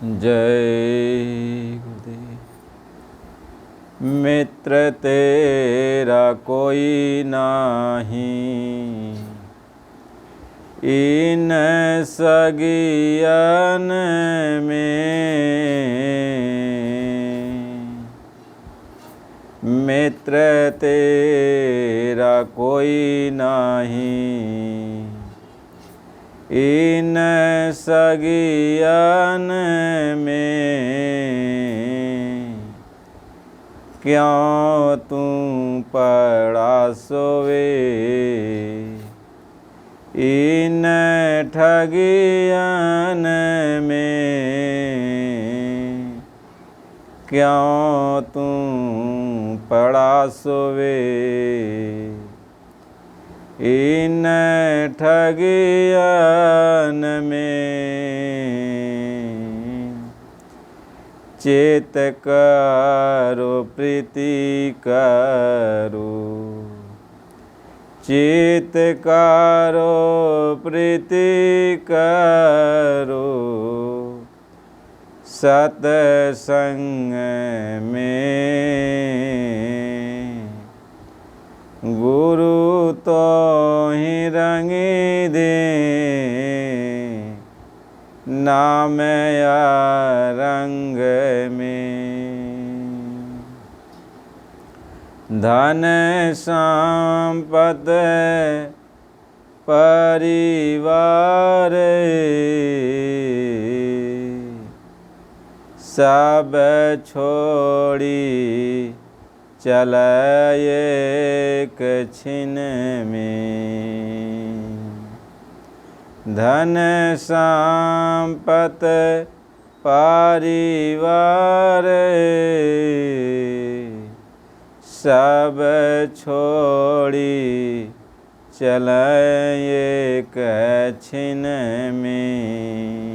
जय गुरुदेव। मित्र तेरा कोई नहीं, इन सगियन में। मित्र तेरा कोई नहीं, इन सगियन में। क्यों तू पड़ा सोवे इन ठगियन में। क्यों तू पड़ा सोवे इन ठगियन में। चेत करो प्रीति करो, चित करो प्रीति करो। सत्संग में गुरु तो ही रंग दे, नाम या रंग में। धन संपत परिवार सब छोड़ी चल एक छिन में। धन संपत परिवार सब छोड़ी चल एक छिन में।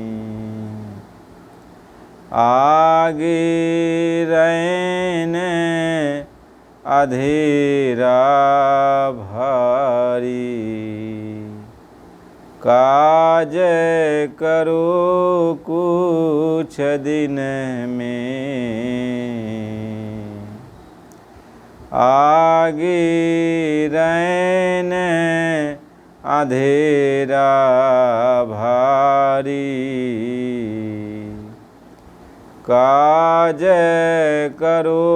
आगे रहने अधेरा भारी, काज करो कुछ दिन में। आगे रहने अधेरा भारी, काज करो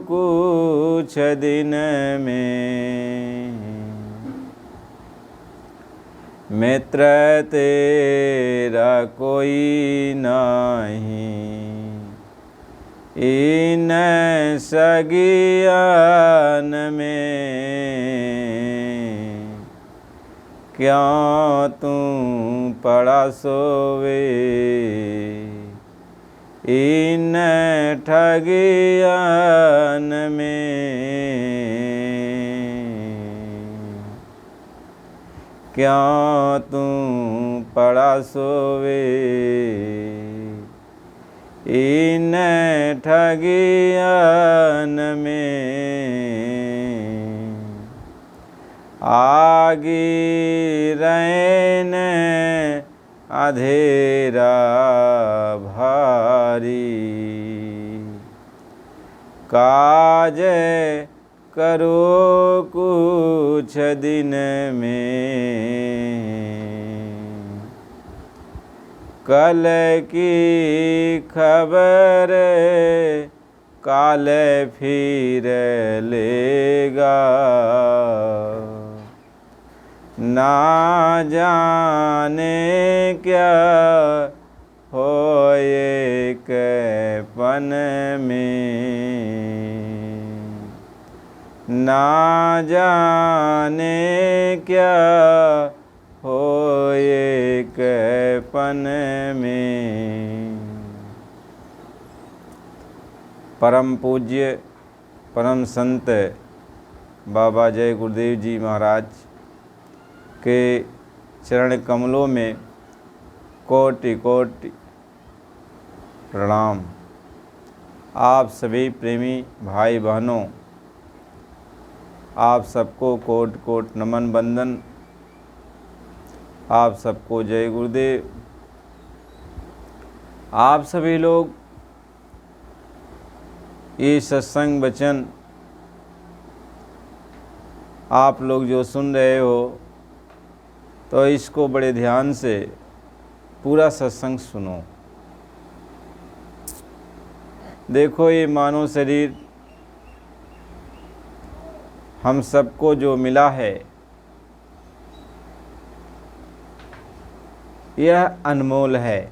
कुछ दिन में। मित्र तेरा कोई नहीं, इन सगियन में। क्यों तू पड़ा सोवे इन ठगियन में। क्यों तू पड़ा सोवे इन ठगियन में। आगे रहने अधेरा भारी, काज करो कुछ दिन में। कल की खबर काल फिर लेगा, ना जाने क्या हो एक पन में। ना जाने क्या हो एक पन में। परम पूज्य परम संत बाबा जय गुरुदेव जी महाराज के चरण कमलों में कोटि कोटि प्रणाम। आप सभी प्रेमी भाई बहनों, आप सबको कोट कोट नमन बंदन। आप सबको जय गुरुदेव। आप सभी लोग ये सत्संग वचन आप लोग जो सुन रहे हो तो इसको बड़े ध्यान से पूरा सत्संग सुनो। देखो, ये मानव शरीर हम सबको जो मिला है यह अनमोल है।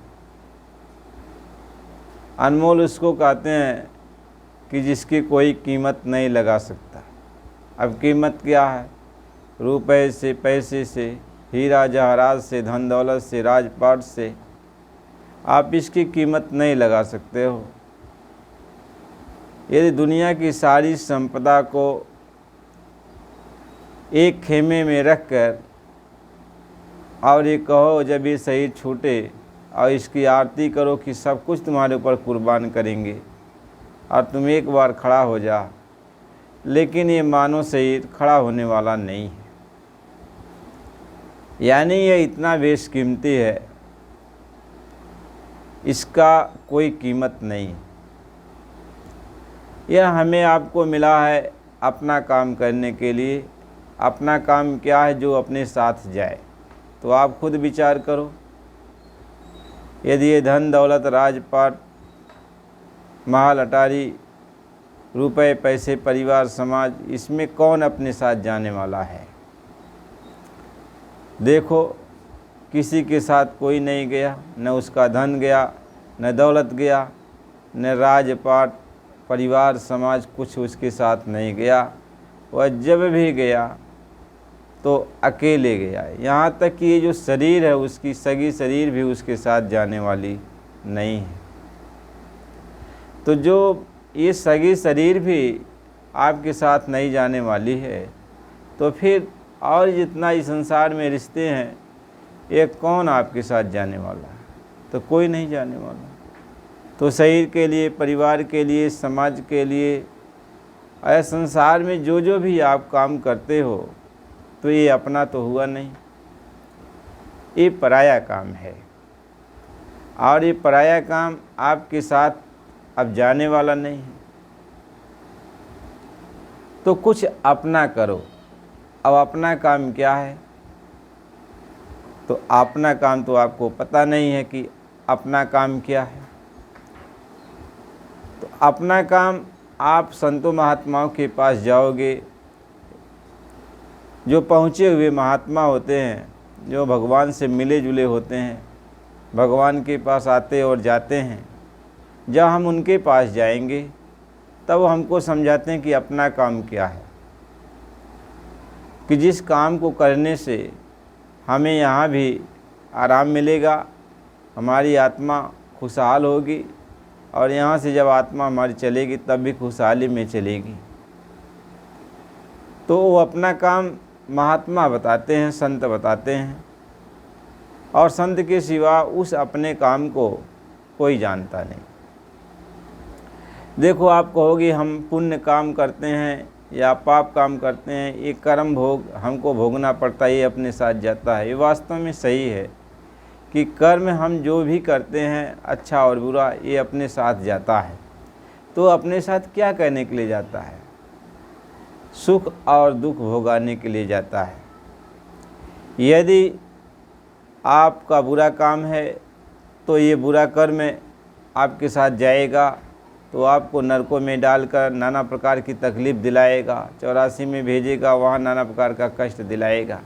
अनमोल उसको कहते हैं कि जिसकी कोई कीमत नहीं लगा सकता। अब कीमत क्या है? रुपए से, पैसे से, हीरा जवाहरात से, धन दौलत से, राजपाट से आप इसकी कीमत नहीं लगा सकते हो। यदि दुनिया की सारी संपदा को एक खेमे में रखकर और ये कहो जब ये शरीर छूटे और इसकी आरती करो कि सब कुछ तुम्हारे ऊपर कुर्बान करेंगे और तुम एक बार खड़ा हो जा, लेकिन ये मानव शरीर खड़ा होने वाला नहीं है। यानी ये इतना बेशकीमती है, इसका कोई कीमत नहीं। यह हमें आपको मिला है अपना काम करने के लिए। अपना काम क्या है? जो अपने साथ जाए। तो आप खुद विचार करो, यदि ये धन दौलत, राजपाट, महल अटारी, रुपए पैसे, परिवार समाज, इसमें कौन अपने साथ जाने वाला है? देखो, किसी के साथ कोई नहीं गया, न उसका धन गया, न दौलत गया, न राजपाट, परिवार समाज, कुछ उसके साथ नहीं गया। वह जब भी गया तो अकेले गया। यहाँ तक कि ये जो शरीर है उसकी सगी शरीर भी उसके साथ जाने वाली नहीं है। तो जो ये सगी शरीर भी आपके साथ नहीं जाने वाली है, तो फिर और जितना इस संसार में रिश्ते हैं, ये कौन आपके साथ जाने वाला है? तो कोई नहीं जाने वाला। तो शरीर के लिए, परिवार के लिए, समाज के लिए, ऐसे संसार में जो भी आप काम करते हो, तो ये अपना तो हुआ नहीं, ये पराया काम है। और ये पराया काम आपके साथ अब जाने वाला नहीं है। तो कुछ अपना करो। अब अपना काम क्या है? तो अपना काम तो आपको पता नहीं है कि अपना काम क्या है। तो अपना काम आप संतों महात्माओं के पास जाओगे, जो पहुँचे हुए महात्मा होते हैं, जो भगवान से मिले जुले होते हैं, भगवान के पास आते और जाते हैं। जब हम उनके पास जाएंगे तब वो हमको समझाते हैं कि अपना काम क्या है, कि जिस काम को करने से हमें यहाँ भी आराम मिलेगा, हमारी आत्मा खुशहाल होगी, और यहाँ से जब आत्मा हमारी चलेगी तब भी खुशहाली में चलेगी। तो वो अपना काम महात्मा बताते हैं, संत बताते हैं, और संत के सिवा उस अपने काम को कोई जानता नहीं। देखो, आप कहोगे हम पुण्य काम करते हैं या पाप काम करते हैं, ये कर्म भोग हमको भोगना पड़ता है, ये अपने साथ जाता है। ये वास्तव में सही है कि कर्म हम जो भी करते हैं, अच्छा और बुरा, ये अपने साथ जाता है। तो अपने साथ क्या करने के लिए जाता है? सुख और दुख भोगाने के लिए जाता है। यदि आपका बुरा काम है तो ये बुरा कर्म आपके साथ जाएगा, तो आपको नरकों में डालकर नाना प्रकार की तकलीफ़ दिलाएगा, 84 में भेजेगा, वहाँ नाना प्रकार का कष्ट दिलाएगा।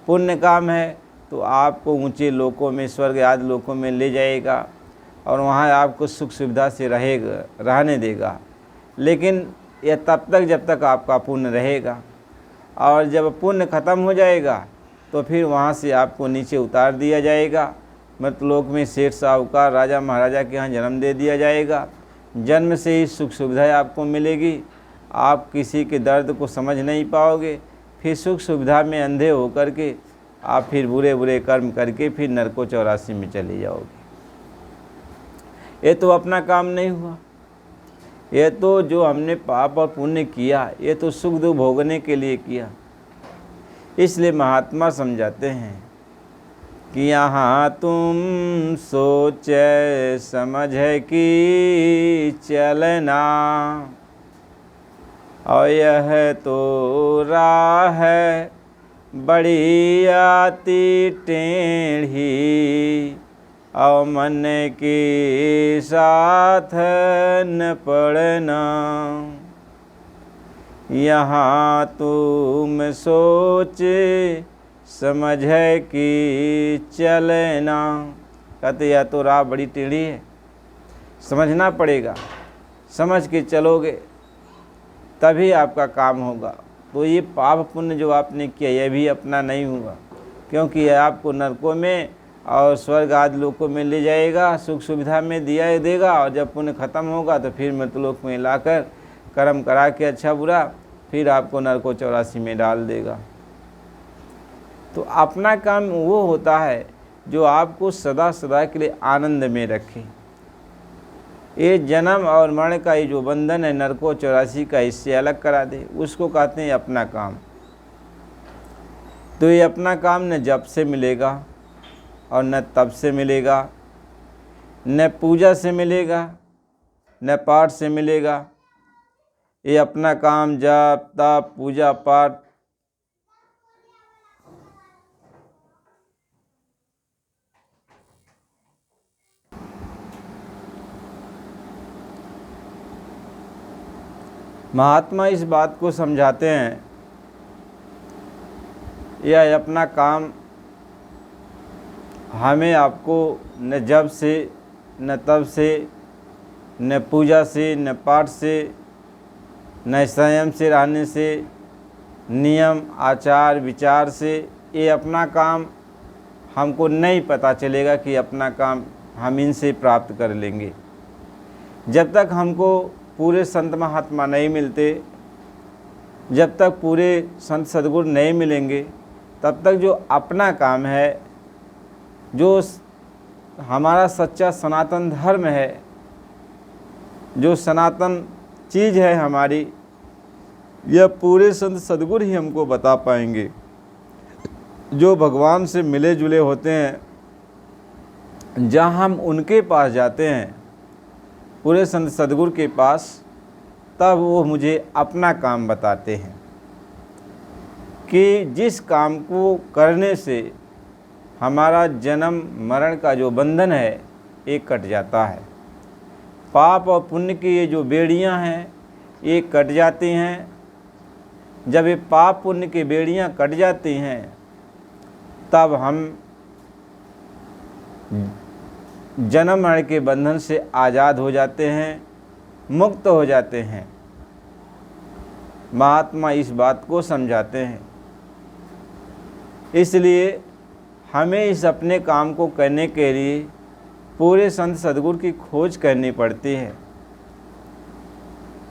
पुण्य काम है तो आपको ऊंचे लोकों में, स्वर्ग आदि लोकों में ले जाएगा और वहाँ आपको सुख सुविधा से रहने देगा। लेकिन यह तब तक जब तक आपका पुण्य रहेगा, और जब पुण्य खत्म हो जाएगा तो फिर वहाँ से आपको नीचे उतार दिया जाएगा। मृतलोक में सेठ साहूकार, राजा महाराजा के यहाँ जन्म दे दिया जाएगा। जन्म से ही सुख सुविधाएँ आपको मिलेगी, आप किसी के दर्द को समझ नहीं पाओगे। फिर सुख सुविधा में अंधे होकर के आप फिर बुरे बुरे कर्म करके फिर नरकों 84 में चले जाओगे। ये तो अपना काम नहीं हुआ। ये तो जो हमने पाप और पुण्य किया, ये तो सुख दुख भोगने के लिए किया। इसलिए महात्मा समझाते हैं कि यहाँ तुम सोच समझ की चलना, और यह तो राह बड़ी आती टेढ़ी, और मन के साथ न पड़ना। यहाँ तुम सोच समझ की चलना, कहते या तो राह बड़ी टेढ़ी है, समझना पड़ेगा, समझ के चलोगे तभी आपका काम होगा। तो ये पाप पुण्य जो आपने किया यह भी अपना नहीं हुआ, क्योंकि यह आपको नरकों में और स्वर्ग आदि लोकों में ले जाएगा, सुख सुविधा में दिया देगा, और जब पुण्य खत्म होगा तो फिर मृतलोक में लाकर कर्म करा के अच्छा बुरा फिर आपको नरकों 84 में डाल देगा। तो अपना काम वो होता है जो आपको सदा सदा के लिए आनंद में रखे। ये जन्म और मरण का ये जो बंधन है नरकों 84 का, इससे अलग करा दे, उसको कहते हैं अपना काम। तो ये अपना काम न जप से मिलेगा और न तप से मिलेगा, न पूजा से मिलेगा, न पाठ से मिलेगा। ये अपना काम जप तप पूजा पाठ महात्मा इस बात को समझाते हैं, यह अपना काम हमें आपको न जप से न तप से न पूजा से न पाठ से न संयम से रहने से, नियम आचार विचार से, ये अपना काम हमको नहीं पता चलेगा कि अपना काम हम इनसे प्राप्त कर लेंगे। जब तक हमको पूरे संत महात्मा नहीं मिलते, जब तक पूरे संत सद्गुरु नहीं मिलेंगे, तब तक जो अपना काम है, जो हमारा सच्चा सनातन धर्म है, जो सनातन चीज़ है हमारी, यह पूरे संत सद्गुरु ही हमको बता पाएंगे। जो भगवान से मिले जुले होते हैं, जहाँ हम उनके पास जाते हैं, पूरे संत सद्गुरु के पास, तब वो मुझे अपना काम बताते हैं कि जिस काम को करने से हमारा जन्म मरण का जो बंधन है ये कट जाता है। पाप और पुण्य की ये जो बेड़ियां हैं ये कट जाती हैं। जब ये पाप पुण्य की बेड़ियां कट जाती हैं, तब हम जन्म मरण के बंधन से आज़ाद हो जाते हैं, मुक्त हो जाते हैं। महात्मा इस बात को समझाते हैं। इसलिए हमें इस अपने काम को करने के लिए पूरे संत सद्गुरु की खोज करनी पड़ती है।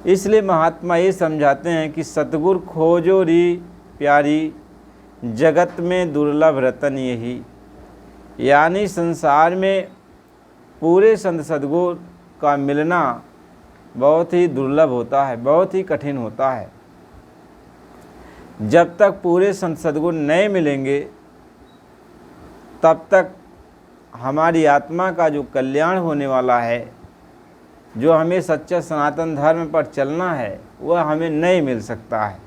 इसलिए महात्मा ये समझाते हैं कि सतगुरु खोजो री प्यारी, जगत में दुर्लभ रतन यही। यानी संसार में पूरे संत सद्गुरु का मिलना बहुत ही दुर्लभ होता है, बहुत ही कठिन होता है। जब तक पूरे संत सद्गुरु नहीं मिलेंगे, तब तक हमारी आत्मा का जो कल्याण होने वाला है, जो हमें सच्चा सनातन धर्म पर चलना है, वह हमें नहीं मिल सकता है।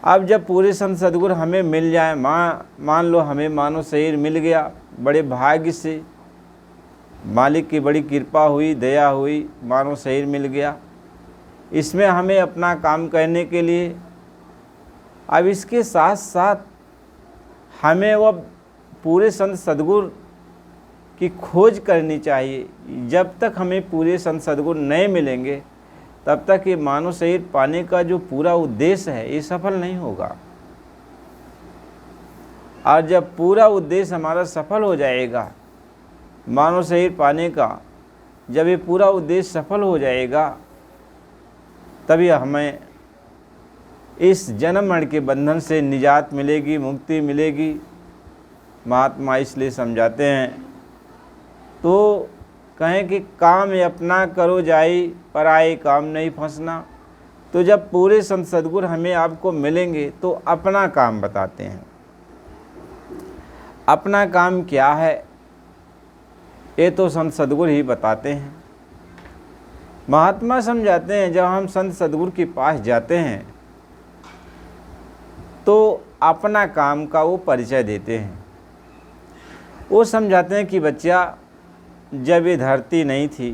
अब जब पूरे संत सद्गुरु हमें मिल जाए, मान लो हमें मानव शरीर मिल गया, बड़े भाग्य से मालिक की बड़ी कृपा हुई, दया हुई, मानव शरीर मिल गया। इसमें हमें अपना काम करने के लिए, अब इसके साथ साथ हमें वह पूरे संत सद्गुरु की खोज करनी चाहिए। जब तक हमें पूरे संत सद्गुरु नहीं मिलेंगे, तब तक ये मानव शरीर पाने का जो पूरा उद्देश्य है ये सफल नहीं होगा। और जब पूरा उद्देश्य हमारा सफल हो जाएगा, मानव शरीर पाने का, जब ये पूरा उद्देश्य सफल हो जाएगा, तभी हमें इस जन्म मरण के बंधन से निजात मिलेगी, मुक्ति मिलेगी। महात्मा इसलिए समझाते हैं, तो कहें कि काम अपना करो जाई, पराए काम नहीं फंसना। तो जब पूरे संत सद्गुरु हमें आपको मिलेंगे तो अपना काम बताते हैं। अपना काम क्या है ये तो संत सद्गुरु ही बताते हैं। महात्मा समझाते हैं, जब हम संत सद्गुरु के पास जाते हैं तो अपना काम का वो परिचय देते हैं। वो समझाते हैं कि बच्चा, जब ये धरती नहीं थी,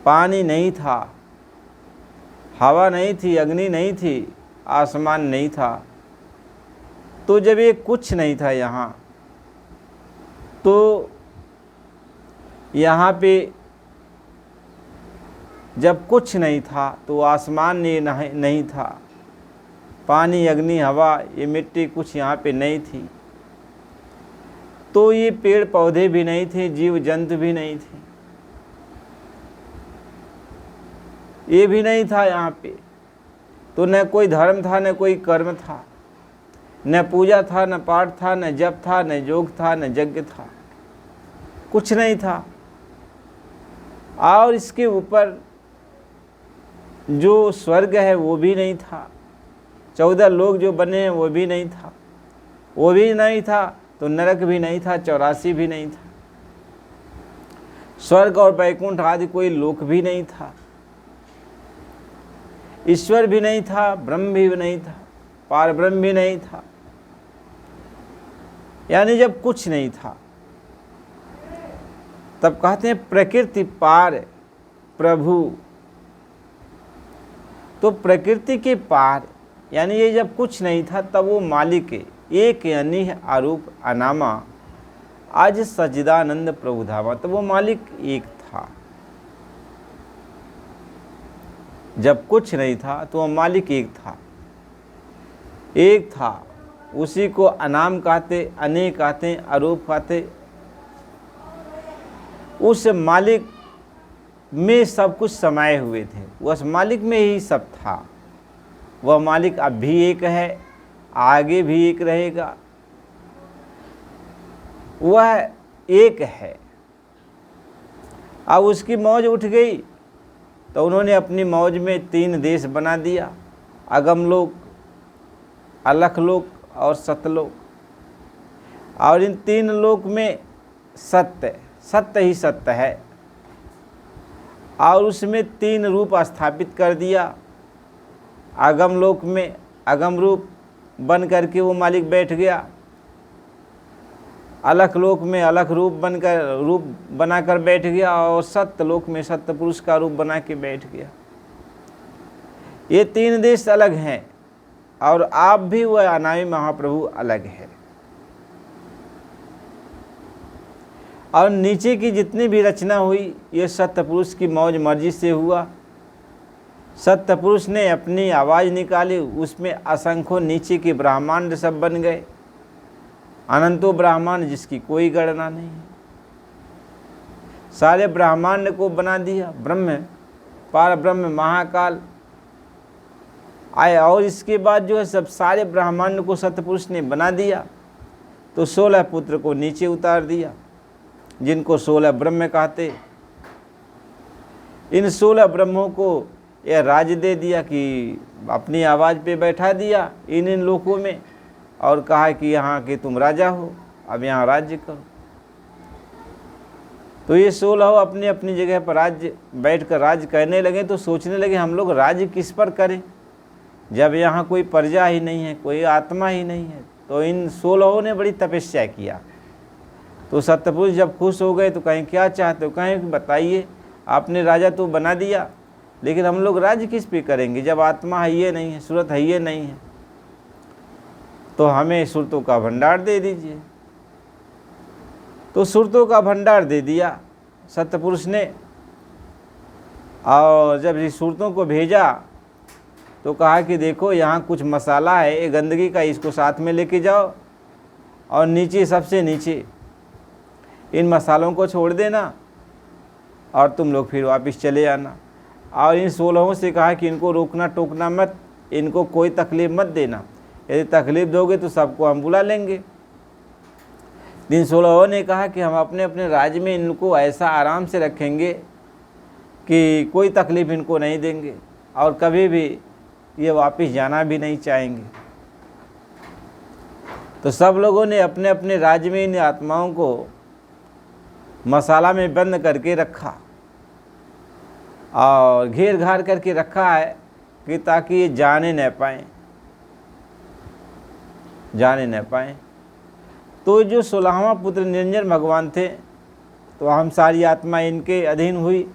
पानी नहीं था, हवा नहीं थी, अग्नि नहीं थी, आसमान नहीं था, तो जब ये कुछ नहीं था यहाँ, तो यहाँ पे जब कुछ नहीं था तो आसमान नहीं था, पानी, अग्नि, हवा, ये मिट्टी कुछ यहाँ पे नहीं थी, तो ये पेड़ पौधे भी नहीं थे, जीव जंतु भी नहीं थे, ये भी नहीं था यहाँ पे। तो न कोई धर्म था, न कोई कर्म था, न पूजा था, न पाठ था, न जप था, न योग था, न यज्ञ था, कुछ नहीं था। और इसके ऊपर जो स्वर्ग है वो भी नहीं था, 14 लोग जो बने हैं वो भी नहीं था, वो भी नहीं था तो नरक भी नहीं था, 84 भी नहीं था, स्वर्ग और वैकुंठ आदि कोई लोक भी नहीं था, ईश्वर भी नहीं था, ब्रह्म भी नहीं था, पार ब्रह्म भी नहीं था। यानी जब कुछ नहीं था तब कहते हैं प्रकृति पार प्रभु। तो प्रकृति के पार यानी ये जब कुछ नहीं था तब वो मालिक एक अनिह आरूप अनामा आज सच्चिदानंद प्रभु धामा, तो वो मालिक एक था। जब कुछ नहीं था तो वो मालिक एक था, उसी को अनाम कहते, अनेक कहते, अरूप कहते। उस मालिक में सब कुछ समाये हुए थे, उस मालिक में ही सब था। वह मालिक अब भी एक है, आगे भी एक रहेगा, वह एक है। अब उसकी मौज उठ गई तो उन्होंने अपनी मौज में 3 देश बना दिया, अगम लोक, अलख लोक और सतलोक। और इन 3 लोक में सत्य ही सत्य है, और उसमें 3 रूप स्थापित कर दिया। अगम लोक में अगम रूप बन करके वो मालिक बैठ गया, अलख लोक में अलख रूप बनाकर बैठ गया, और सत्य लोक में सत्य पुरुष का रूप बना के बैठ गया। ये 3 देश अलग हैं, और आप भी वह अनामि महाप्रभु अलग है। और नीचे की जितनी भी रचना हुई ये सत्य पुरुष की मौज मर्जी से हुआ। सत्य पुरुष ने अपनी आवाज़ निकाली, उसमें असंख्यों नीचे के ब्रह्मांड सब बन गए, अनंतों ब्रह्मांड जिसकी कोई गणना नहीं है। सारे ब्रह्मांड को बना दिया, ब्रह्म पार ब्रह्म महाकाल आए। और इसके बाद जो है सब सारे ब्रह्मांड को सतपुरुष ने बना दिया। तो 16 पुत्र को नीचे उतार दिया, जिनको 16 ब्रह्म कहते। इन 16 ब्रह्मों को यह राज्य दे दिया कि अपनी आवाज़ पे बैठा दिया इन लोकों में, और कहा कि यहाँ के तुम राजा हो, अब यहाँ राज्य करो। तो ये 16 अपनी अपनी जगह पर राज्य बैठकर राज्य करने लगे। तो सोचने लगे हम लोग राज्य किस पर करें, जब यहाँ कोई प्रजा ही नहीं है, कोई आत्मा ही नहीं है। तो इन 16 ने बड़ी तपस्या किया। तो सत्यपुरुष जब खुश हो गए तो कहें क्या चाहते हो, कहें बताइए, आपने राजा तो बना दिया, लेकिन हम लोग राज्य किस पे करेंगे जब आत्मा है ये नहीं है, सूरत है ये नहीं है, तो हमें सुरतों का भंडार दे दीजिए। तो सुरतों का भंडार दे दिया सत्यपुरुष ने। और जब इस सुरतों को भेजा तो कहा कि देखो यहाँ कुछ मसाला है, ये गंदगी का, इसको साथ में लेके जाओ, और नीचे सबसे नीचे इन मसालों को छोड़ देना, और तुम लोग फिर वापस चले आना। और इन 16 से कहा कि इनको रोकना टोकना मत, इनको कोई तकलीफ़ मत देना, यदि तकलीफ़ दोगे तो सबको हम बुला लेंगे। इन 16 ने कहा कि हम अपने अपने राज्य में इनको ऐसा आराम से रखेंगे कि कोई तकलीफ़ इनको नहीं देंगे, और कभी भी ये वापस जाना भी नहीं चाहेंगे। तो सब लोगों ने अपने अपने राज्य में इन आत्माओं को मसाला में बंद करके रखा और घेर घार करके रखा है कि ताकि ये जाने न पाए। तो जो 16वां पुत्र निरंजन भगवान थे, तो हम सारी आत्मा इनके अधीन हुई।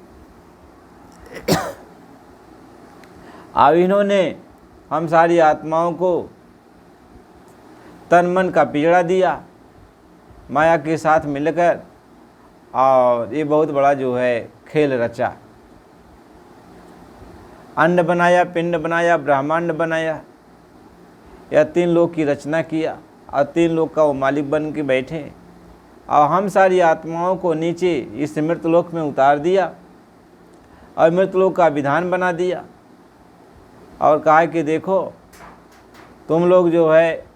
अब इन्होंने हम सारी आत्माओं को तन मन का पिजड़ा दिया माया के साथ मिलकर, और ये बहुत बड़ा जो है खेल रचा। अंड बनाया, पिंड बनाया, ब्रह्मांड बनाया, यह 3 लोक की रचना किया और 3 लोक का वो मालिक बन के बैठे। और हम सारी आत्माओं को नीचे इस मृतलोक में उतार दिया और मृतलोक का विधान बना दिया और कहा कि देखो तुम लोग जो है,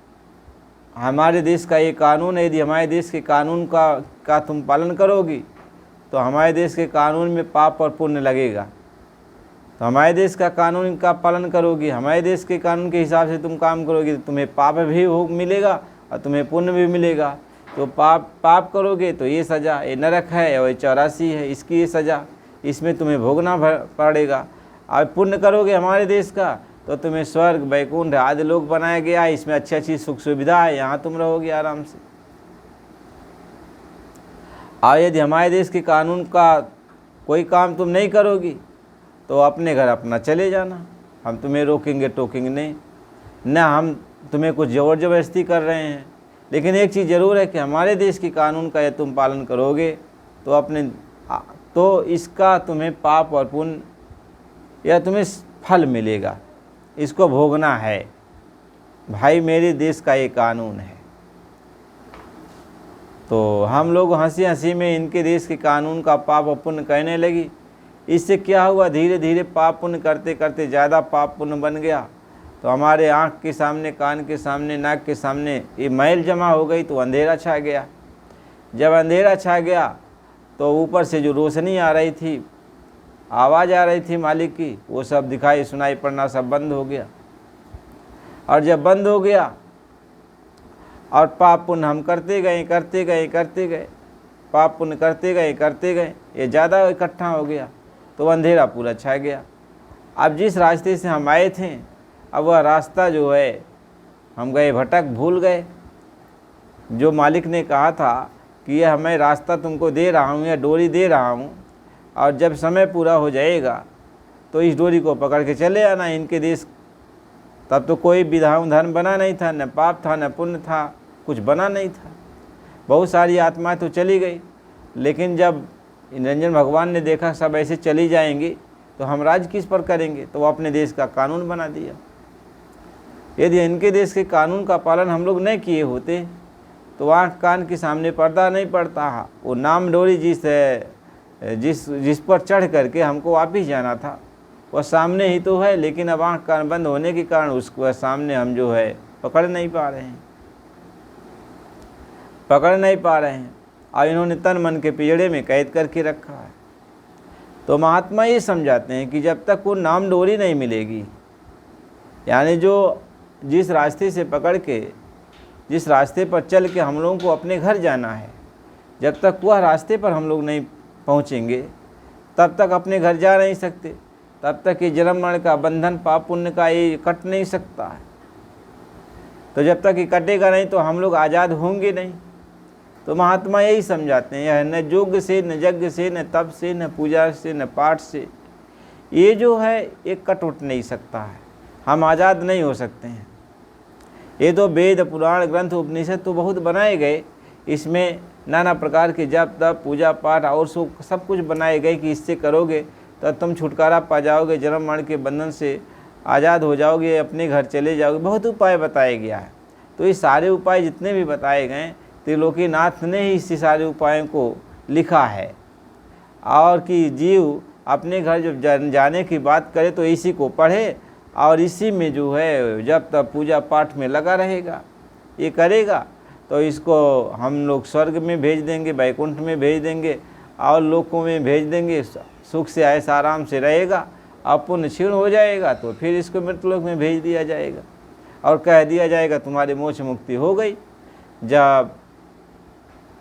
हमारे देश का ये कानून है, यदि हमारे देश के कानून का तुम पालन करोगी तो हमारे देश के कानून में पाप और पुण्य लगेगा। तो हमारे देश का कानून का पालन करोगी, हमारे देश के कानून के हिसाब से तुम काम करोगी, तो तुम्हें पाप भी मिलेगा और तुम्हें पुण्य भी मिलेगा। तो पाप करोगे तो ये सज़ा, ये नरक है और ये 84 है, इसकी ये सज़ा, इसमें तुम्हें भोगना पड़ेगा। और पुण्य करोगे हमारे देश का तो तुम्हें स्वर्ग, वैकुंठ आदि लोक बनाया गया है, इसमें अच्छी अच्छी सुख सुविधा है, यहाँ तुम रहोगे आराम से। और यदि हमारे देश के कानून का कोई काम तुम नहीं करोगी तो अपने घर अपना चले जाना, हम तुम्हें रोकेंगे टोकेंगे नहीं, न हम तुम्हें कुछ ज़बर ज़बरदस्ती कर रहे हैं। लेकिन एक चीज़ ज़रूर है कि हमारे देश के कानून का यदि तुम पालन करोगे तो इसका तुम्हें पाप और पुण्य या तुम्हें फल मिलेगा, इसको भोगना है। भाई मेरे देश का ये कानून है। तो हम लोग हंसी हंसी में इनके देश के कानून का पाप और पुण्य कहने लगी। इससे क्या हुआ, धीरे धीरे पाप पुण्य करते करते ज़्यादा पाप पुण्य बन गया। तो हमारे आँख के सामने, कान के सामने, नाक के सामने ये मैल जमा हो गई, तो अंधेरा छा गया। जब अंधेरा छा गया तो ऊपर से जो रोशनी आ रही थी, आवाज़ आ रही थी मालिक की, वो सब दिखाई सुनाई पड़ना सब बंद हो गया। और जब बंद हो गया और पाप पुण्य हम करते गए, पाप पुण्य करते गए, ये ज़्यादा इकट्ठा हो गया तो अंधेरा पूरा छा गया। अब जिस रास्ते से हम आए थे, अब वह रास्ता जो है हम गए भटक, भूल गए। जो मालिक ने कहा था कि यह मैं रास्ता तुमको दे रहा हूँ या डोरी दे रहा हूँ, और जब समय पूरा हो जाएगा तो इस डोरी को पकड़ के चले आना इनके देश। तब तो कोई विधान धर्म बना नहीं था, न पाप था न पुण्य था, कुछ बना नहीं था। बहुत सारी आत्माएं तो चली गई, लेकिन जब निरंजन भगवान ने देखा सब ऐसे चली जाएंगी तो हम राज किस पर करेंगे, तो वो अपने देश का कानून बना दिया। यदि इनके देश के कानून का पालन हम लोग नहीं किए होते तो आँख कान के सामने पर्दा नहीं पड़ता। वो नाम डोरी जिस पर चढ़ करके हमको वापिस जाना था वह सामने ही तो है, लेकिन अब आँख कान बंद होने के कारण उसको सामने हम जो है पकड़ नहीं पा रहे हैं। और इन्होंने तन मन के पिजड़े में कैद करके रखा है। तो महात्मा ये समझाते हैं कि जब तक वो नाम डोरी नहीं मिलेगी, यानी जो जिस रास्ते से पकड़ के, जिस रास्ते पर चल के हम लोगों को अपने घर जाना है, जब तक वह रास्ते पर हम लोग नहीं पहुँचेंगे तब तक अपने घर जा नहीं सकते। तब तक ये जन्म मरण का बंधन, पाप पुण्य का ये कट नहीं सकता है। तो जब तक ये कटेगा नहीं तो हम लोग आज़ाद होंगे नहीं। तो महात्मा यही समझाते हैं, न योग से, न यज्ञ से, न तप से, न पूजा से, न पाठ से ये जो है एक कट उठ नहीं सकता है, हम आज़ाद नहीं हो सकते हैं। ये तो वेद पुराण ग्रंथ उपनिषद तो बहुत बनाए गए, इसमें नाना प्रकार के जप तप पूजा पाठ और सब कुछ बनाए गए कि इससे करोगे तो तुम छुटकारा पा जाओगे, जन्म मरण के बंधन से आज़ाद हो जाओगे, अपने घर चले जाओगे। बहुत उपाय बताया गया है। तो ये सारे उपाय जितने भी बताए गए, त्रिलोकीनाथ ने ही इस सारे उपायों को लिखा है। और कि जीव अपने घर जब जाने की बात करे तो इसी को पढ़े और इसी में जो है जब तक पूजा पाठ में लगा रहेगा, ये करेगा तो इसको हम लोग स्वर्ग में भेज देंगे, वैकुंठ में भेज देंगे और लोकों में भेज देंगे। सुख से ऐसा आराम से रहेगा। अब पुण्य क्षीण हो जाएगा तो फिर इसको मृतलोक में भेज दिया जाएगा और कह दिया जाएगा तुम्हारी मोक्ष मुक्ति हो गई। जब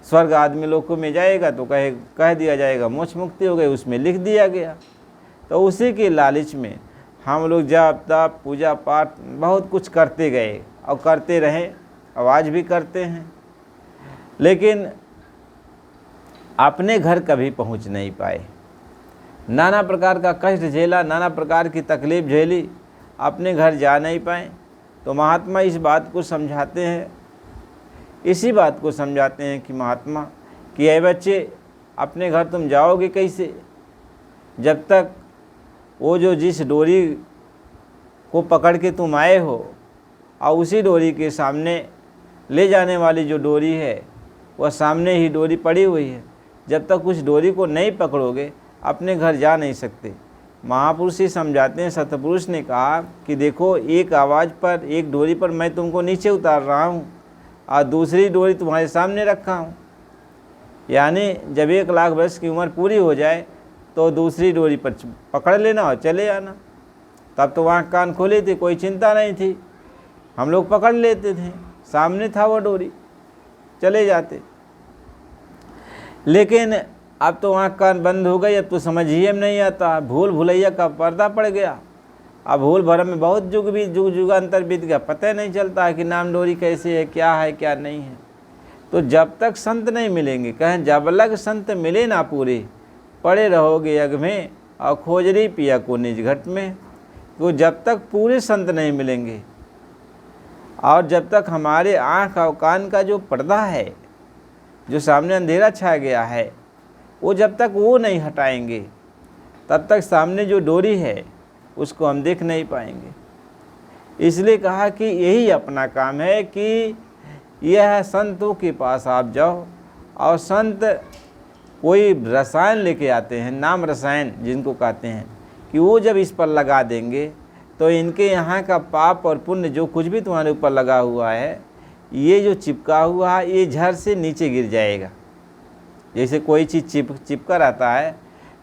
स्वर्ग आदमी लोकों में जाएगा तो कह दिया जाएगा मोक्ष मुक्ति हो गई, उसमें लिख दिया गया। तो उसी के लालच में हम लोग जप तप पूजा पाठ बहुत कुछ करते गए और करते रहे, और आज भी करते हैं, लेकिन अपने घर कभी पहुंच नहीं पाए। नाना प्रकार का कष्ट झेला, नाना प्रकार की तकलीफ झेली, अपने घर जा नहीं पाए। तो महात्मा इस बात को समझाते हैं, इसी बात को समझाते हैं कि महात्मा कि ऐ बच्चे, अपने घर तुम जाओगे कैसे, जब तक वो जो जिस डोरी को पकड़ के तुम आए हो और उसी डोरी के सामने ले जाने वाली जो डोरी है वह सामने ही डोरी पड़ी हुई है, जब तक उस डोरी को नहीं पकड़ोगे अपने घर जा नहीं सकते। महापुरुष ही समझाते हैं, सतपुरुष ने कहा कि देखो, एक आवाज़ पर, एक डोरी पर मैं तुमको नीचे उतार रहा हूँ और दूसरी डोरी तुम्हारे सामने रखा हूँ। यानी जब 1 लाख वर्ष की उम्र पूरी हो जाए तो दूसरी डोरी पर पकड़ लेना और चले आना। तब तो वहाँ कान खोले थे, कोई चिंता नहीं थी, हम लोग पकड़ लेते थे, सामने था वो डोरी, चले जाते। लेकिन अब तो वहाँ कान बंद हो गई, अब तो समझिए में नहीं आता, भूल भुलैया का पर्दा पड़ गया। अब भूल भरम में बहुत युगांतर बीत गया, पता नहीं चलता है कि नाम डोरी कैसे है, क्या नहीं है। तो जब तक संत नहीं मिलेंगे, कहें जब लग संत मिले ना पूरे, पड़े रहोगे यज्ञ में और खोजरी पिया को निज घट में। तो जब तक पूरे संत नहीं मिलेंगे और जब तक हमारे आँख और कान का जो पर्दा है, जो सामने अंधेरा छा गया है, वो जब तक वो नहीं हटाएंगे तब तक सामने जो डोरी है उसको हम देख नहीं पाएंगे। इसलिए कहा कि यही अपना काम है कि यह संतों के पास आप जाओ, और संत कोई रसायन लेके आते हैं, नाम रसायन जिनको कहते हैं, कि वो जब इस पर लगा देंगे तो इनके यहाँ का पाप और पुण्य जो कुछ भी तुम्हारे ऊपर लगा हुआ है, ये जो चिपका हुआ है, ये झड़ से नीचे गिर जाएगा। जैसे कोई चीज़ चिपका रहता है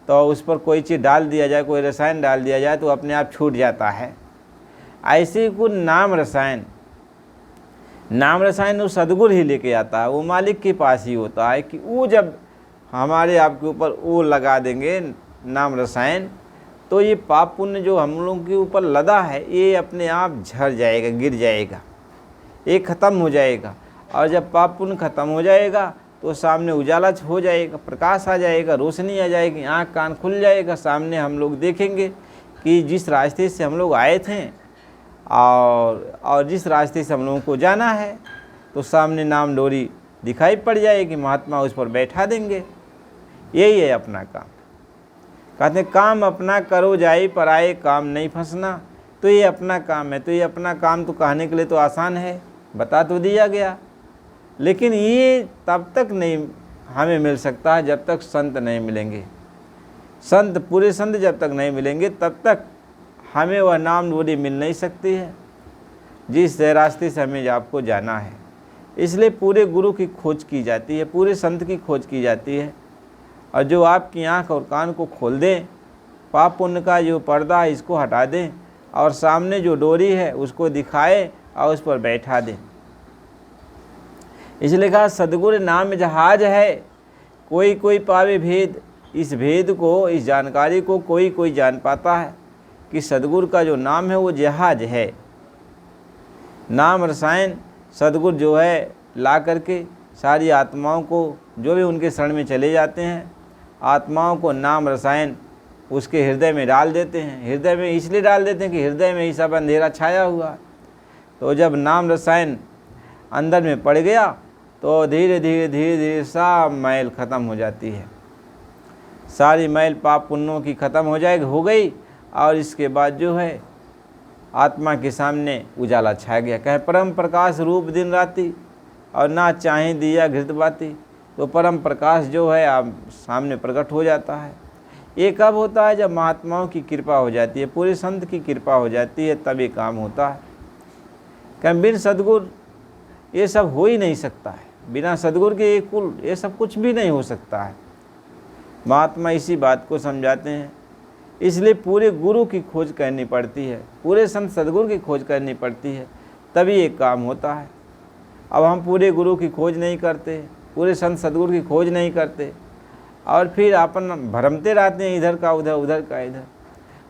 तो उस पर कोई चीज़ डाल दिया जाए, कोई रसायन डाल दिया जाए तो अपने आप छूट जाता है। ऐसे को नाम रसायन वो सद्गुरु ही लेके आता है, वो मालिक के पास ही होता है कि वो जब हमारे आपके ऊपर वो लगा देंगे नाम रसायन, तो ये पाप पुण्य जो हम लोगों के ऊपर लदा है ये अपने आप झड़ जाएगा, गिर जाएगा, ये ख़त्म हो जाएगा। और जब पाप पुण्य ख़त्म हो जाएगा तो सामने उजाला हो जाएगा, प्रकाश आ जाएगा, रोशनी आ जाएगी, आँख कान खुल जाएगा, सामने हम लोग देखेंगे कि जिस रास्ते से हम लोग आए थे और जिस रास्ते से हम लोगों को जाना है, तो सामने नाम डोरी दिखाई पड़ जाएगी, महात्मा उस पर बैठा देंगे। यही है अपना काम। कहते हैं काम अपना करो जाए पराए काम नहीं फंसना। तो ये अपना काम है, तो ये अपना काम तो कहने के लिए तो आसान है, बता तो दिया गया, लेकिन ये तब तक नहीं हमें मिल सकता है जब तक संत नहीं मिलेंगे। संत, पूरे संत जब तक नहीं मिलेंगे तब तक हमें वह नाम डोरी मिल नहीं सकती है जिस रास्ते से हमें आपको जाना है। इसलिए पूरे गुरु की खोज की जाती है, पूरे संत की खोज की जाती है, और जो आपकी आँख और कान को खोल दें, पाप पुण्य का जो पर्दा है इसको हटा दें और सामने जो डोरी है उसको दिखाए और उस पर बैठा दें। इसलिए कहा सद्गुरु नाम जहाज है, कोई कोई पावे भेद। इस भेद को, इस जानकारी को कोई कोई जान पाता है कि सद्गुरु का जो नाम है वो जहाज है। नाम रसायन सद्गुरु जो है ला करके सारी आत्माओं को, जो भी उनके शरण में चले जाते हैं, आत्माओं को नाम रसायन उसके हृदय में डाल देते हैं। हृदय में इसलिए डाल देते हैं कि हृदय में ही सब अंधेरा छाया हुआ। तो जब नाम रसायन अंदर में पड़ गया तो धीरे धीरे सब मैल ख़त्म हो जाती है, सारी मैल पाप पुण्यों की ख़त्म हो गई। और इसके बाद जो है आत्मा के सामने उजाला छा गया। कहे परम प्रकाश रूप दिन राति, और ना चाहे दिया घृत बाती। तो परम प्रकाश जो है आप सामने प्रकट हो जाता है। ये कब होता है? जब महात्माओं की कृपा हो जाती है, पूरे संत की कृपा हो जाती है, तब ये काम होता है। कहीं बिन सद्गुरु ये सब हो ही नहीं सकता है, बिना सद्गुरु के ये कुल ये सब कुछ भी नहीं हो सकता है। महात्मा इसी बात को समझाते हैं। इसलिए पूरे गुरु की खोज करनी पड़ती है, पूरे संत सद्गुरु की खोज करनी पड़ती है, तभी ये काम होता है। अब हम पूरे गुरु की खोज नहीं करते, पूरे संत सदगुरु की खोज नहीं करते, और फिर अपन भरमते रहते हैं, इधर का उधर, उधर का इधर,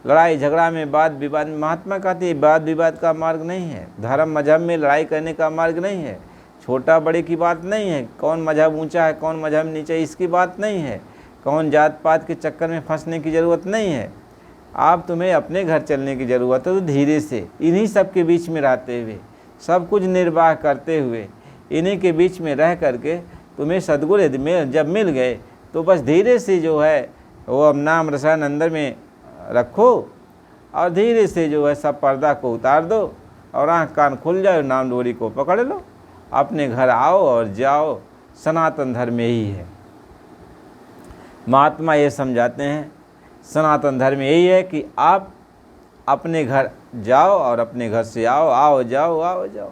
लड़ाई झगड़ा में, वाद विवाद में। महात्मा कहते हैं वाद विवाद का मार्ग नहीं है, धर्म मजहब में लड़ाई करने का मार्ग नहीं है, छोटा बड़े की बात नहीं है, कौन मजहब ऊंचा है कौन मजहब नीचा है इसकी बात नहीं है, कौन जात पात के चक्कर में फंसने की ज़रूरत नहीं है। आप तुम्हें अपने घर चलने की ज़रूरत है, तो धीरे से इन्हीं सब के बीच में रहते हुए, सब कुछ निर्वाह करते हुए, इन्हीं के बीच में रह करके तुम्हें सद्गुरु जब मिल गए तो बस धीरे से जो है वो अब नाम रसायन अंदर में रखो, और धीरे से जो है सब पर्दा को उतार दो, और आँख कान खुल जाए, नाम डोरी को पकड़ लो, अपने घर आओ और जाओ। सनातन धर्म यही है। महात्मा ये समझाते हैं सनातन धर्म यही है कि आप अपने घर जाओ और अपने घर से आओ, आओ जाओ आओ जाओ।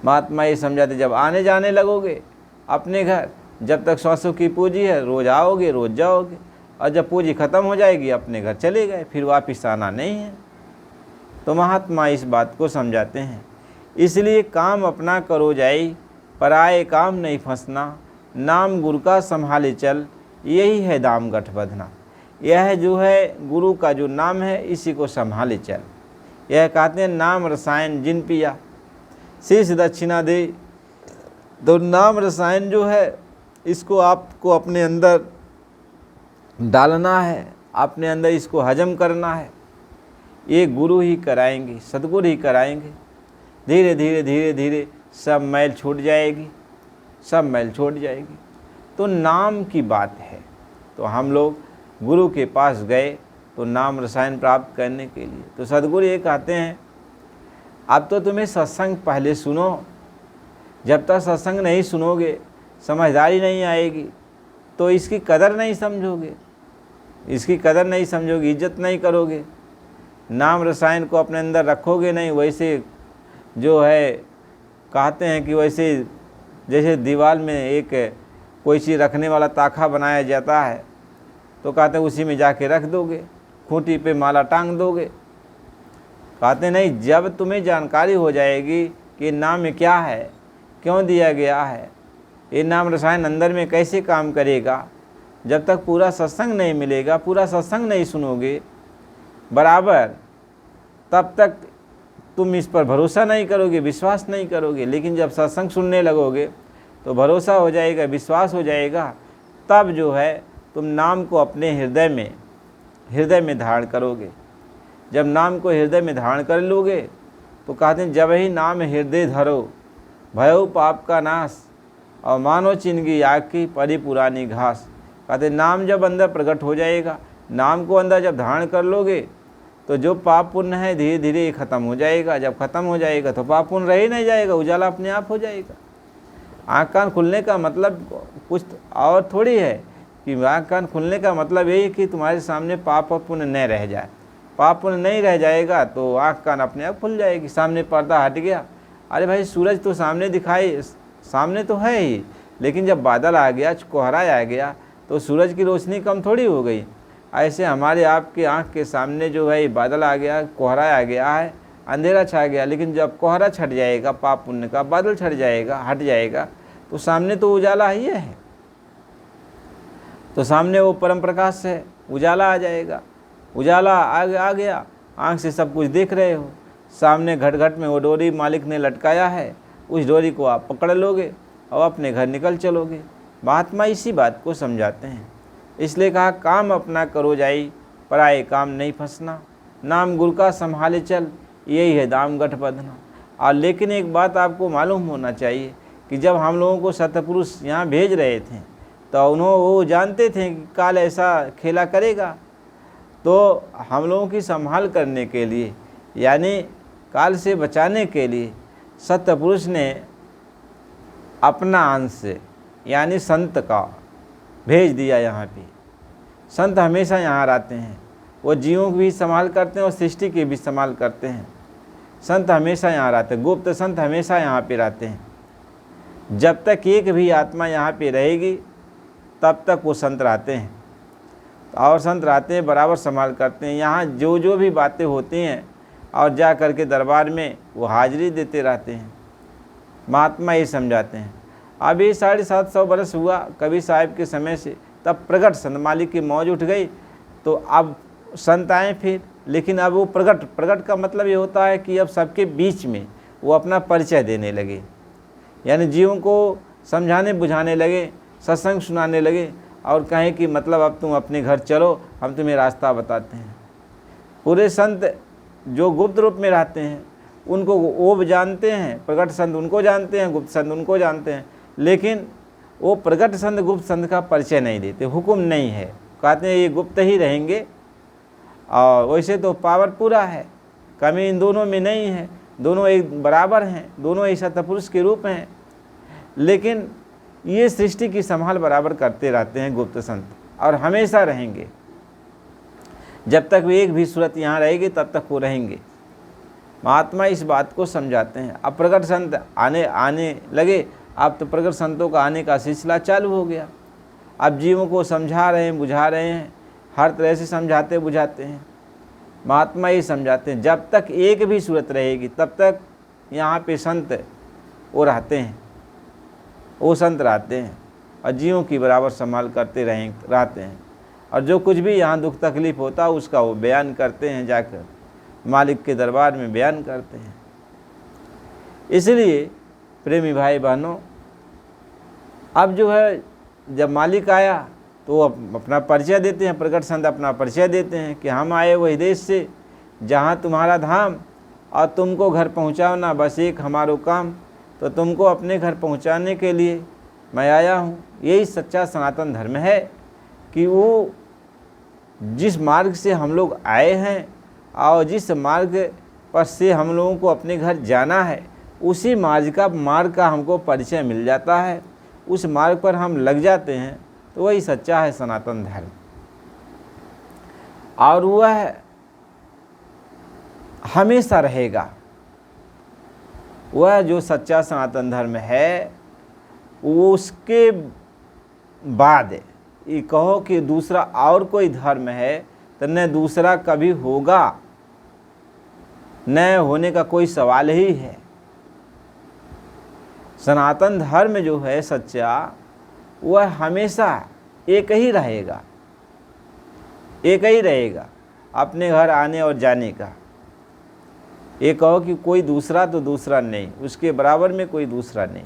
महात्मा ये समझाते जब आने जाने लगोगे अपने घर, जब तक 100 की पूंजी है रोज़ आओगे रोज़ जाओगे, और जब पूंजी ख़त्म हो जाएगी अपने घर चले गए, फिर वापस आना नहीं है। तो महात्मा इस बात को समझाते हैं। इसलिए काम अपना करो जाई, पराए काम नहीं फंसना, नाम गुरु का संभाले चल, यही है दाम गठ बंधना। यह जो है गुरु का जो नाम है इसी को संभाले चल। यह कहते हैं नाम रसायन जिन पिया शीश दक्षिणा दे। तो नाम रसायन जो है इसको आपको अपने अंदर डालना है, अपने अंदर इसको हजम करना है। ये गुरु ही कराएंगे, सद्गुरु ही कराएंगे। धीरे धीरे धीरे धीरे सब मैल छूट जाएगी, सब मैल छूट जाएगी। तो नाम की बात है। तो हम लोग गुरु के पास गए तो नाम रसायन प्राप्त करने के लिए, तो सद्गुरु ये कहते हैं अब तो तुम्हें सत्संग पहले सुनो, जब तक सत्संग नहीं सुनोगे, समझदारी नहीं आएगी, तो इसकी कदर नहीं समझोगे, इसकी कदर नहीं समझोगे, इज्जत नहीं करोगे, नाम रसायन को अपने अंदर रखोगे नहीं। वैसे जो है कहते हैं कि वैसे जैसे दीवार में एक कोई चीज़ रखने वाला ताखा बनाया जाता है, तो कहते हैं उसी में जाके रख दोगे, खूंटी पे माला टांग दोगे। कहते नहीं, जब तुम्हें जानकारी हो जाएगी कि नाम में क्या है, क्यों दिया गया है, ये नाम रसायन अंदर में कैसे काम करेगा, जब तक पूरा सत्संग नहीं मिलेगा, पूरा सत्संग नहीं सुनोगे बराबर, तब तक तुम इस पर भरोसा नहीं करोगे, विश्वास नहीं करोगे। लेकिन जब सत्संग सुनने लगोगे तो भरोसा हो जाएगा, विश्वास हो जाएगा, तब जो है तुम नाम को अपने हृदय में धारण करोगे। जब नाम को हृदय में धारण कर लोगे तो कहते हैं जब ही नाम हृदय धरो भयो पाप का नाश, और मानो चिन्हगी आग की परी पुरानी घास। कहते नाम जब अंदर प्रकट हो जाएगा, नाम को अंदर जब धारण कर लोगे तो जो पाप पुण्य है धीरे धीरे ख़त्म हो जाएगा। जब ख़त्म हो जाएगा तो पाप पुण्य रह ही नहीं जाएगा, उजाला अपने आप हो जाएगा। आँख कान खुलने का मतलब कुछ और थोड़ी है कि आँख कान खुलने का मतलब यही कि तुम्हारे सामने पाप और पुण्य न रह जाए। पाप पुण्य नहीं रह जाएगा तो आँख कान अपने आप खुल जाएगी। सामने पर्दा हट गया, अरे भाई सूरज तो सामने दिखाई, सामने तो है ही, लेकिन जब बादल आ गया, कोहरा आ गया, तो सूरज की रोशनी कम थोड़ी हो गई। ऐसे हमारे आपके आँख के सामने जो है बादल आ गया, कोहरा आ गया है, अंधेरा छा गया, लेकिन जब कोहरा छट जाएगा पाप पुण्य का, बादल छट जाएगा, हट जाएगा, तो सामने तो उजाला ही है। तो सामने वो परम प्रकाश है, उजाला आ जाएगा। उजाला आ गया, आँख से सब कुछ देख रहे हो। सामने घट घट में वो डोरी मालिक ने लटकाया है, उस डोरी को आप पकड़ लोगे और अपने घर निकल चलोगे। महात्मा इसी बात को समझाते हैं। इसलिए कहा काम अपना करो जाई, पराए काम नहीं फंसना, नाम गुरु का संभाले चल, यही है दाम गठ बंधना। और लेकिन एक बात आपको मालूम होना चाहिए कि जब हम लोगों को सतपुरुष यहाँ भेज रहे थे तो वो जानते थे कि काल ऐसा खेला करेगा, तो हम लोगों की संभाल करने के लिए, यानी काल से बचाने के लिए सतपुरुष ने अपना अंश यानी संत का भेज दिया यहाँ पे। संत हमेशा यहाँ रहते हैं, वो जीवों की भी संभाल करते हैं और सृष्टि की भी संभाल करते हैं। संत हमेशा यहाँ रहते हैं, गुप्त संत हमेशा यहाँ पे रहते हैं। जब तक एक भी आत्मा यहाँ पे रहेगी तब तक वो संत रहते हैं, और संत रहते हैं, बराबर संभाल करते हैं। यहाँ जो जो भी बातें होती हैं और जा कर के दरबार में वो हाजिरी देते रहते हैं। महात्मा ये समझाते हैं। अब ये 750 बरस हुआ कबीर साहब के समय से, तब प्रगट संत मालिक की मौज उठ गई, तो अब संत आए फिर, लेकिन अब वो प्रगट का मतलब ये होता है कि अब सबके बीच में वो अपना परिचय देने लगे, यानी जीवों को समझाने बुझाने लगे, सत्संग सुनाने लगे और कहें कि मतलब अब तुम अपने घर चलो, हम तुम्हें रास्ता बताते हैं। पूरे संत जो गुप्त रूप में रहते हैं उनको वो जानते हैं, प्रगट संत उनको जानते हैं, गुप्त संत उनको जानते हैं, लेकिन वो प्रगट संत गुप्त संत का परिचय नहीं देते, हुक्म नहीं है, कहते हैं ये गुप्त ही रहेंगे। और वैसे तो पावर पूरा है, कमी इन दोनों में नहीं है, दोनों एक बराबर हैं, दोनों एक सतपुरुष के रूप हैं, लेकिन ये सृष्टि की संभाल बराबर करते रहते हैं गुप्त संत, और हमेशा रहेंगे। जब तक वे एक भी सूरत यहाँ रहेगी तब तक वो रहेंगे। महात्मा इस बात को समझाते हैं। अब प्रगट संत आने लगे, अब तो प्रगट संतों का आने का सिलसिला चालू हो गया। अब जीवों को समझा रहे हैं, बुझा रहे हैं, हर तरह से समझाते बुझाते हैं। महात्मा ये समझाते हैं जब तक एक भी सूरत रहेगी तब तक यहाँ पे संत वो रहते हैं, वो संत रहते हैं और जीवों की बराबर संभाल करते रहते हैं, और जो कुछ भी यहाँ दुख तकलीफ़ होता है उसका वो बयान करते हैं, जाकर मालिक के दरबार में बयान करते हैं। इसलिए प्रेमी भाई बहनों, अब जो है जब मालिक आया तो वो अपना परिचय देते हैं, प्रगट संत अपना परिचय देते हैं कि हम आए वही देश से जहाँ तुम्हारा धाम, और तुमको घर पहुँचाना बस एक हमारो काम, तो तुमको अपने घर पहुँचाने के लिए मैं आया हूँ। यही सच्चा सनातन धर्म है कि वो जिस मार्ग से हम लोग आए हैं और जिस मार्ग पर से हम लोगों को अपने घर जाना है, उसी मार्ग का हमको परिचय मिल जाता है, उस मार्ग पर हम लग जाते हैं, तो वही सच्चा है सनातन धर्म। और वह हमेशा रहेगा। वह जो सच्चा सनातन धर्म है, वो उसके बाद ये कहो कि दूसरा और कोई धर्म है तो न दूसरा कभी होगा, न होने का कोई सवाल ही है। सनातन धर्म जो है सच्चा, वह हमेशा एक ही रहेगा, एक ही रहेगा अपने घर आने और जाने का। ये कहो कि कोई दूसरा तो दूसरा नहीं, उसके बराबर में कोई दूसरा नहीं।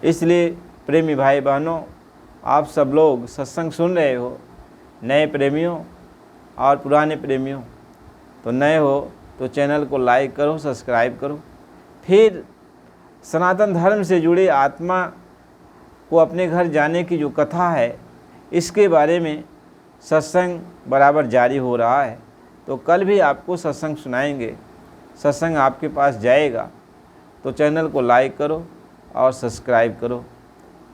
इसलिए प्रेमी भाई बहनों, आप सब लोग सत्संग सुन रहे हो, नए प्रेमियों और पुराने प्रेमियों, तो नए हो तो चैनल को लाइक करो, सब्सक्राइब करो। फिर सनातन धर्म से जुड़े आत्मा को अपने घर जाने की जो कथा है, इसके बारे में सत्संग बराबर जारी हो रहा है, तो कल भी आपको सत्संग सुनाएंगे, सत्संग आपके पास जाएगा। तो चैनल को लाइक करो और सब्सक्राइब करो।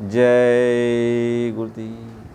जय गुरुदेव।